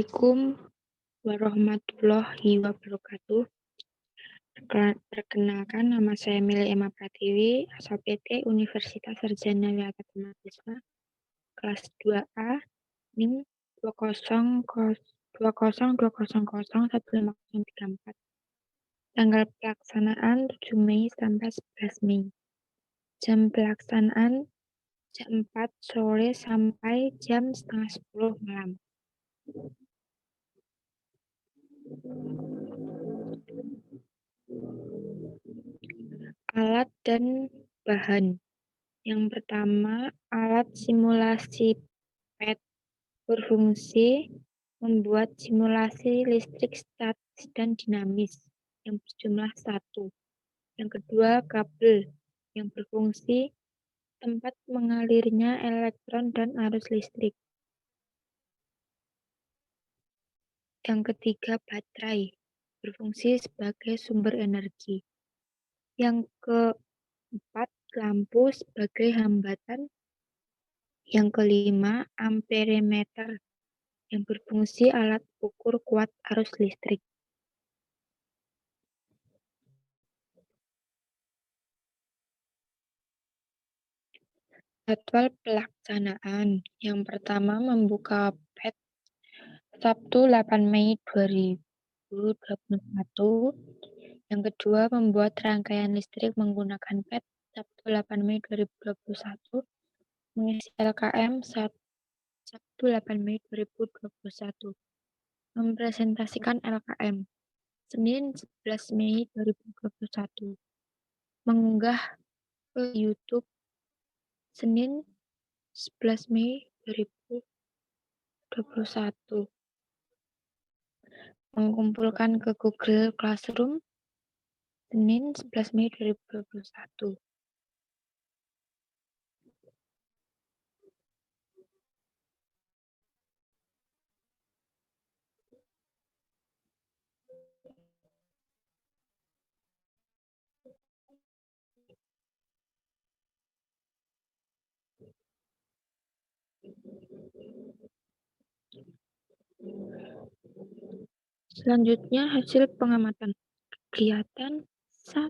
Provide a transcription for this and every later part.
Assalamualaikum warahmatullahi wabarakatuh. Perkenalkan, nama saya Mili Emma Pratiwi, asal PT Universitas Sarjana Wiata Mahasiswa, kelas 2A, NIM 20020015034. Tanggal pelaksanaan 7 Mei sampai 11 Mei. Jam pelaksanaan jam 4 sore sampai jam setengah 10 malam. Alat dan bahan. Yang pertama, alat simulasi PET berfungsi membuat simulasi listrik statis dan dinamis yang berjumlah 1. Yang kedua, kabel yang berfungsi tempat mengalirnya elektron dan arus listrik. Yang ketiga, baterai berfungsi sebagai sumber energi. Yang keempat, lampu sebagai hambatan. Yang kelima, amperemeter yang berfungsi alat ukur kuat arus listrik. Jadwal pelaksanaan. Yang pertama, membuka PET Sabtu 8 Mei 2021. Yang kedua, membuat rangkaian listrik menggunakan PET Sabtu 8 Mei 2021. Mengisi LKM Sabtu 8 Mei 2021. Mempresentasikan LKM Senin 11 Mei 2021. Mengunggah ke YouTube Senin 11 Mei 2021. Mengumpulkan ke Google Classroom Senin 11 Mei 2021. Selanjutnya, hasil pengamatan kegiatan 1.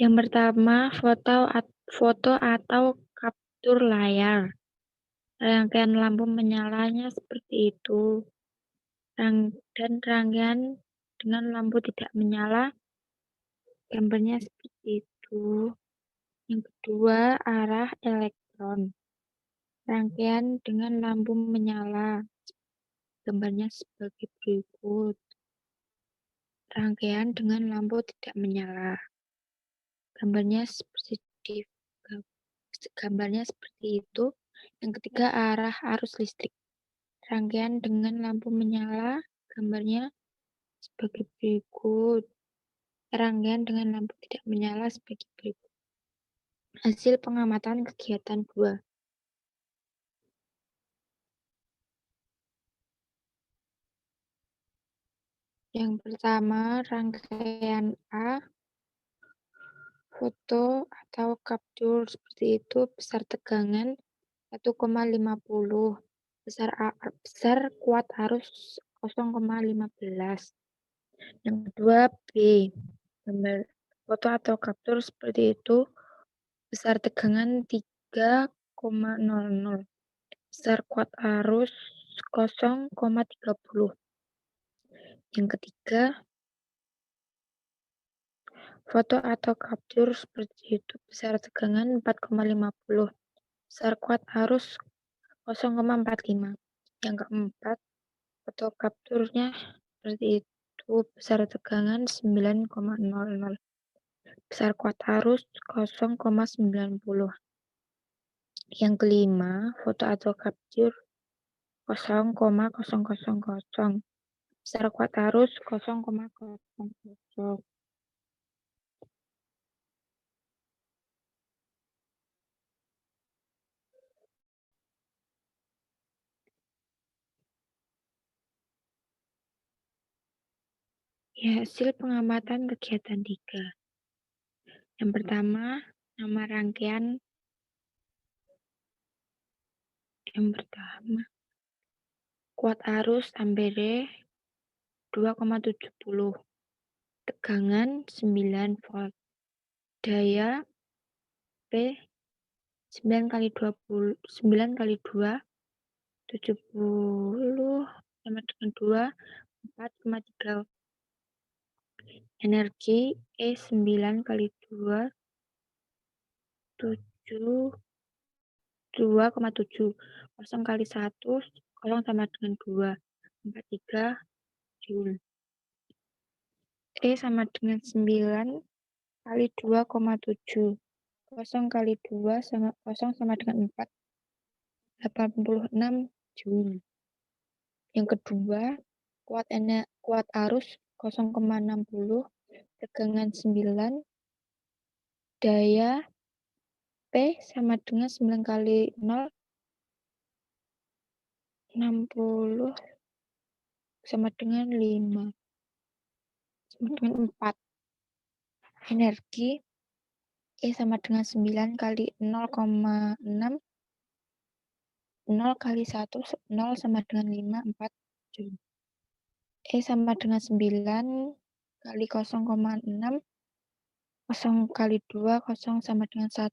Yang pertama, foto atau kaptur layar. Rangkaian lampu menyalanya seperti itu. Dan rangkaian dengan lampu tidak menyala, gambarnya seperti itu. Yang kedua, arah elektron. Rangkaian dengan lampu menyala, gambarnya sebagai berikut. Rangkaian dengan lampu tidak menyala, gambarnya seperti itu. Yang ketiga, arah arus listrik. Rangkaian dengan lampu menyala, gambarnya sebagai berikut. Rangkaian dengan lampu tidak menyala sebagai berikut. Hasil pengamatan kegiatan 2. Yang pertama, rangkaian A, foto atau kaptur seperti itu, besar tegangan 1,50, besar kuat arus 0,15. Yang kedua, B, gambar foto atau kaptur seperti itu, besar tegangan 3,00, besar kuat arus 0,30. Yang ketiga, foto atau kaptur seperti itu, besar tegangan 4,50, besar kuat arus 0,45. Yang keempat, foto kapturnya seperti itu, besar tegangan 9,00, besar kuat arus 0,90. Yang kelima, foto atau kaptur 0,000, besar kuat arus 0,00. Ya, hasil pengamatan kegiatan 3. Yang pertama, nama rangkaian. Yang pertama, Kuat arus ampere 2,70, tegangan 9 volt, daya P 9 kali 20, 9 kali 2, 70 sama dengan 2, 4,3. Energi E 9 kali 2, 7, 2,7. 0 kali 1, 0 sama dengan 2, 43 Joule. E sama dengan 9 kali 2,7. 0 kali 2 sama 0 sama dengan 4, 86 Joule. Yang kedua, kuat arus 0,60, tegangan 9, daya P sama dengan 9 kali 0, 60 sama dengan 5, sama dengan 4. Energi E sama dengan 9 kali 0,6, 0 kali 1, 0 sama dengan 5, 4 Joule. E sama dengan 9 kali 0,6, 0 kali 2, 0 sama dengan 1,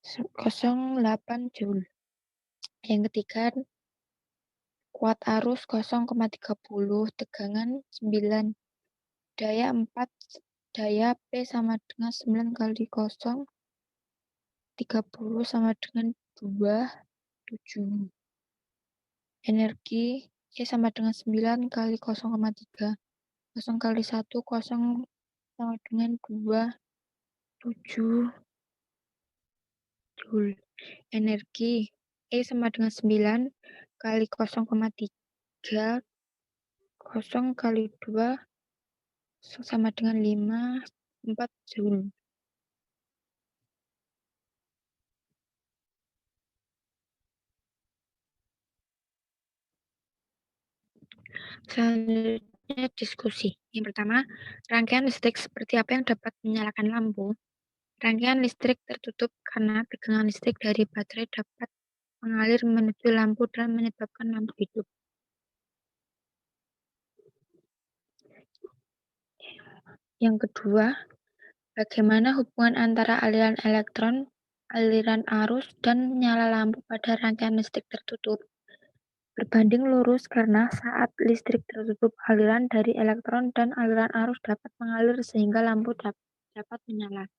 0,8 Joule. Yang ketiga, kuat arus 0,30, tegangan 9, daya 4, daya P sama dengan 9 kali 0, 30 sama dengan 2, 7. Energi E sama dengan 9 kali 0,3, 0 kali 1, 0 sama dengan 2, 7 Joule. Energi E sama dengan 9 kali 0,3, 0 kali 2 sama dengan 5, 4 Joule. Selanjutnya diskusi. Yang pertama, rangkaian listrik seperti apa yang dapat menyalakan lampu? Rangkaian listrik tertutup karena tegangan listrik dari baterai dapat mengalir menuju lampu dan menyebabkan lampu hidup. Yang kedua, bagaimana hubungan antara aliran elektron, aliran arus, dan nyala lampu pada rangkaian listrik tertutup? Berbanding lurus karena saat listrik tertutup, aliran dari elektron dan aliran arus dapat mengalir sehingga lampu dapat menyala.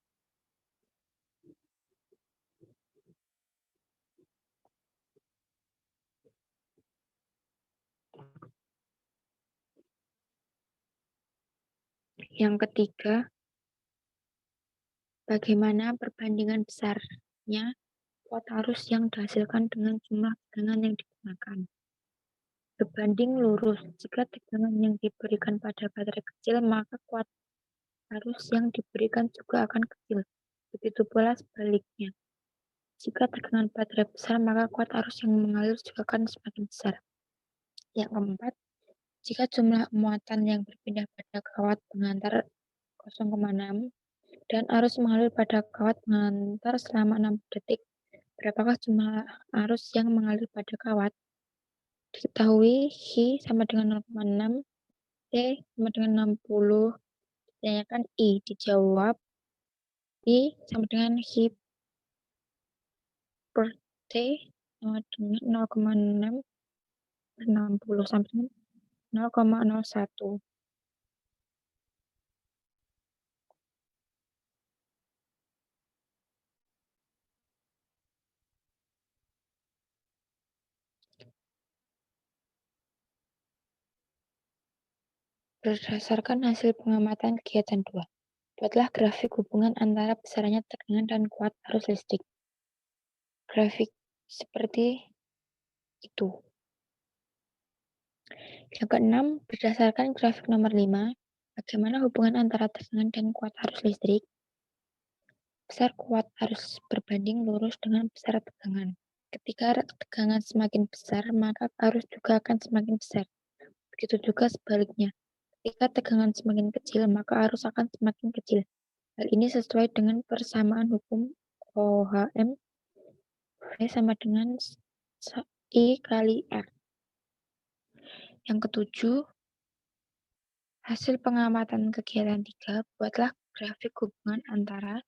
Yang ketiga, bagaimana perbandingan besarnya kuat arus yang dihasilkan dengan jumlah tegangan yang digunakan? Berbanding lurus, jika tegangan yang diberikan pada baterai kecil, maka kuat arus yang diberikan juga akan kecil. Begitu pula sebaliknya. Jika tegangan baterai besar, maka kuat arus yang mengalir juga akan semakin besar. Yang keempat, jika jumlah muatan yang berpindah pada kawat pengantar 0,6 dan arus mengalir pada kawat pengantar selama 6 detik, berapakah jumlah arus yang mengalir pada kawat? Diketahui Hi sama dengan 0,6, T sama dengan 60, ditanyakan I, dijawab I sama dengan Hi per T sama dengan 0,6 per 60 sama dengan 0,01. Berdasarkan hasil pengamatan kegiatan 2, buatlah grafik hubungan antara besarannya tegangan dan kuat arus listrik. Grafik seperti itu. Yang keenam, berdasarkan grafik nomor 5, bagaimana hubungan antara tegangan dan kuat arus listrik? Besar kuat arus berbanding lurus dengan besar tegangan. Ketika tegangan semakin besar, maka arus juga akan semakin besar. Begitu juga sebaliknya. Ketika tegangan semakin kecil, maka arus akan semakin kecil. Hal ini sesuai dengan persamaan hukum OHM V sama dengan I kali R. Yang ketujuh, hasil pengamatan kegiatan 3, buatlah grafik hubungan antara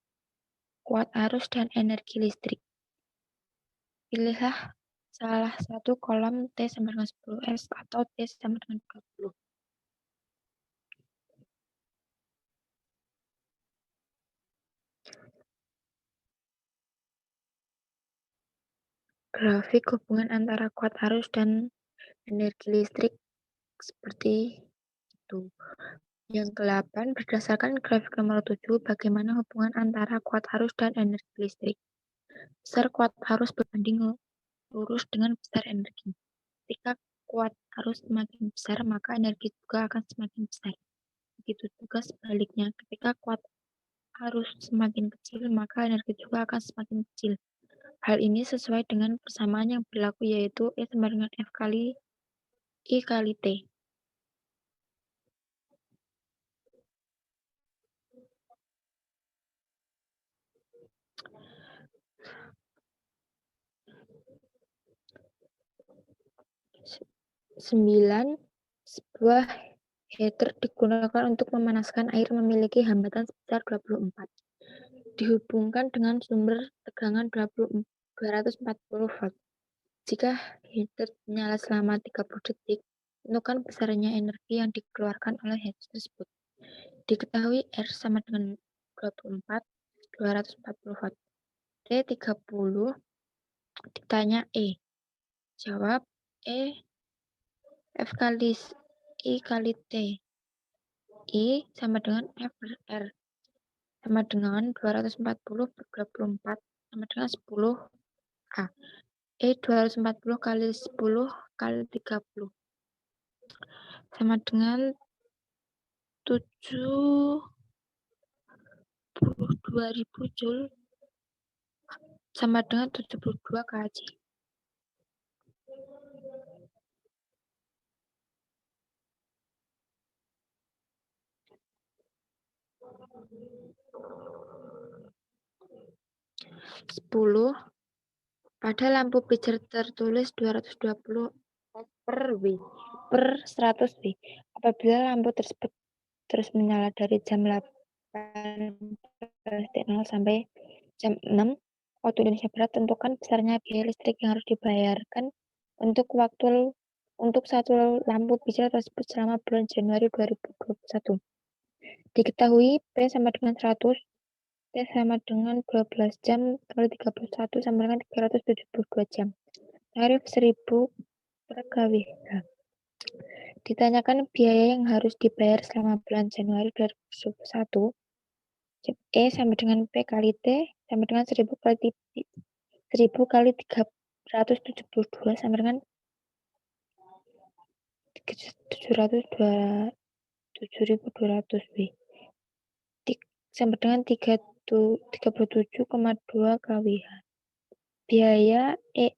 kuat arus dan energi listrik. Pilihlah salah satu kolom T sama dengan 10S atau T sama dengan 20. Grafik hubungan antara kuat arus dan energi listrik seperti itu. Yang ke-8, berdasarkan grafik nomor 7, bagaimana hubungan antara kuat arus dan energi listrik. Besar kuat arus berbanding lurus dengan besar energi. Ketika kuat arus semakin besar, maka energi juga akan semakin besar. Begitu juga sebaliknya, ketika kuat arus semakin kecil, maka energi juga akan semakin kecil. Hal ini sesuai dengan persamaan yang berlaku, yaitu E sama dengan F kali I kali T. Sembilan, sebuah heater digunakan untuk memanaskan air memiliki hambatan sebesar 24. Dihubungkan dengan sumber tegangan 240 volt. Jika heater menyala selama 30 detik, tentukan besarnya energi yang dikeluarkan oleh heater tersebut. Diketahui R sama dengan 24, 240 volt. T30, ditanya E. Jawab E, F kali I kali T. I sama dengan F per R. Sama dengan 240 per 24 sama dengan 10 A. E 240 kali 10 kali 30 sama dengan 72.000 Joule sama dengan 72 kJ. Sepuluh, pada lampu pijar tertulis 220 per W per 100 W. Apabila lampu tersebut terus menyala dari jam 8.00 sampai jam 6 waktu Indonesia Barat, tentukan besarnya biaya listrik yang harus dibayarkan untuk satu lampu pijar tersebut selama bulan Januari 2021. Diketahui P sama dengan 100, T sama dengan 12 jam kali 31 sama dengan 372 jam. Tarif 1.000 per kWh. Ditanyakan biaya yang harus dibayar selama bulan Januari 2021. E sama dengan P kali T sama dengan 1.000 kali 372 sama dengan 7.200 W. Sama dengan 37,2 kWh. Biaya E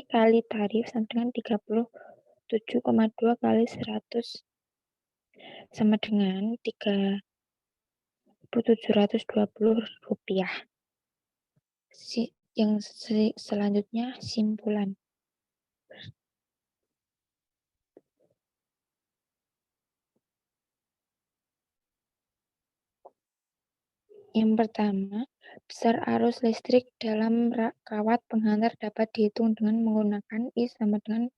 kali tarif sama dengan 37,2 kali 100 sama dengan 3.720 rupiah. Yang selanjutnya simpulan. Yang pertama, besar arus listrik dalam kawat penghantar dapat dihitung dengan menggunakan I sama dengan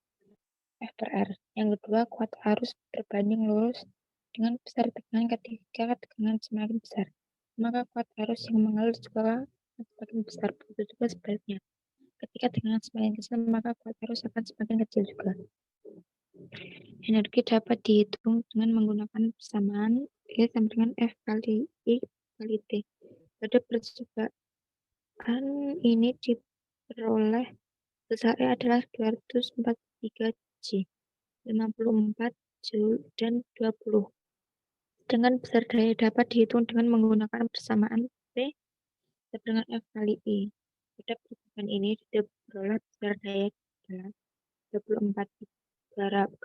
F per R. Yang kedua, kuat arus berbanding lurus dengan besar tegangan. Ketika tegangan semakin besar, maka kuat arus yang mengalir juga semakin besar. Begitu juga sebaliknya. Ketika tegangan semakin kecil, maka kuat arus akan semakin kecil juga. Energi dapat dihitung dengan menggunakan persamaan E sama dengan F kali I kali T. Pada percobaan ini diperoleh besar E adalah 243 J, 54 Joule, dan 20. Dengan besar daya dapat dihitung dengan menggunakan persamaan P sama dengan F kali I. Pada percobaan ini diperoleh besar daya adalah 24 5,4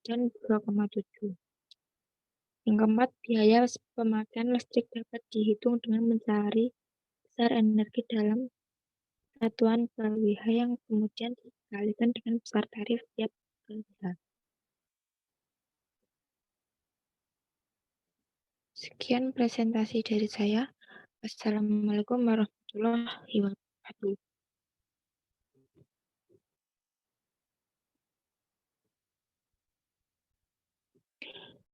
dan 2,7. Yang keempat, biaya pemakaian listrik dapat dihitung dengan mencari besar energi dalam satuan KWH yang kemudian dikalikan dengan besar tarif tiap KWH. Sekian presentasi dari saya. Wassalamualaikum warahmatullahi wabarakatuh.